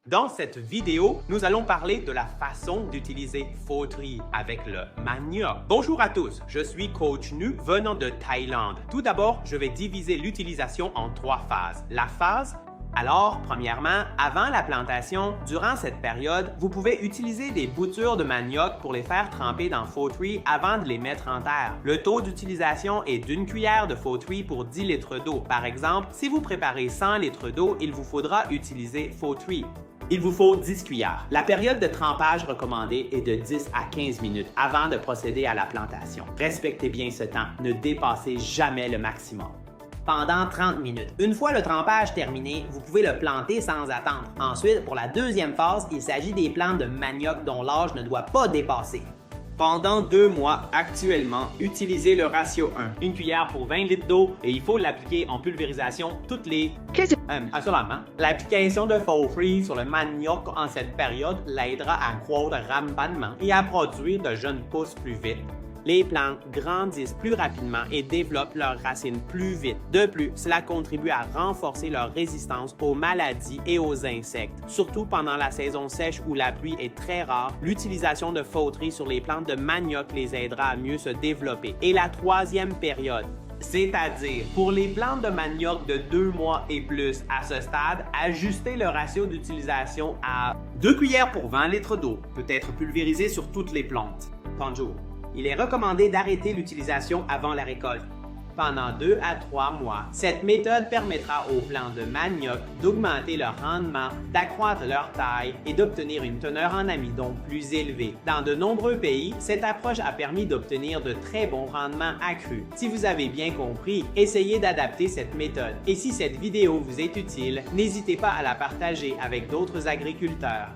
Dans cette vidéo, nous allons parler de la façon d'utiliser fauterie avec le manioc. Bonjour à tous, je suis Coach Nu venant de Thaïlande. Tout d'abord, je vais diviser l'utilisation en 3 phases. La phase Alors, premièrement, avant la plantation, durant cette période, vous pouvez utiliser des boutures de manioc pour les faire tremper dans fauterie avant de les mettre en terre. Le taux d'utilisation est d'1 cuillère de fauterie pour 10 litres d'eau. Par exemple, si vous préparez 100 litres d'eau, il vous faudra utiliser fauterie. Il vous faut 10 cuillères. La période de trempage recommandée est de 10 à 15 minutes avant de procéder à la plantation. Respectez bien ce temps, ne dépassez jamais le maximum. Pendant 30 minutes. Une fois le trempage terminé, vous pouvez le planter sans attendre. Ensuite, pour la deuxième phase, il s'agit des plantes de manioc dont l'âge ne doit pas dépasser. Pendant 2 mois, actuellement, utilisez le ratio 1. 1 cuillère pour 20 litres d'eau et il faut l'appliquer en pulvérisation toutes les... Assurément, l'application de fauterie sur le manioc en cette période l'aidera à croître rapidement et à produire de jeunes pousses plus vite. Les plantes grandissent plus rapidement et développent leurs racines plus vite. De plus, cela contribue à renforcer leur résistance aux maladies et aux insectes. Surtout pendant la saison sèche où la pluie est très rare, l'utilisation de fauterie sur les plantes de manioc les aidera à mieux se développer. Et la troisième période, c'est-à-dire pour les plantes de manioc de 2 mois et plus à ce stade, ajustez le ratio d'utilisation à 2 cuillères pour 20 litres d'eau, peut être pulvérisé sur toutes les plantes. Bonjour. Il est recommandé d'arrêter l'utilisation avant la récolte, pendant 2 à 3 mois. Cette méthode permettra aux plants de manioc d'augmenter leur rendement, d'accroître leur taille et d'obtenir une teneur en amidon plus élevée. Dans de nombreux pays, cette approche a permis d'obtenir de très bons rendements accrus. Si vous avez bien compris, essayez d'adapter cette méthode. Et si cette vidéo vous est utile, n'hésitez pas à la partager avec d'autres agriculteurs.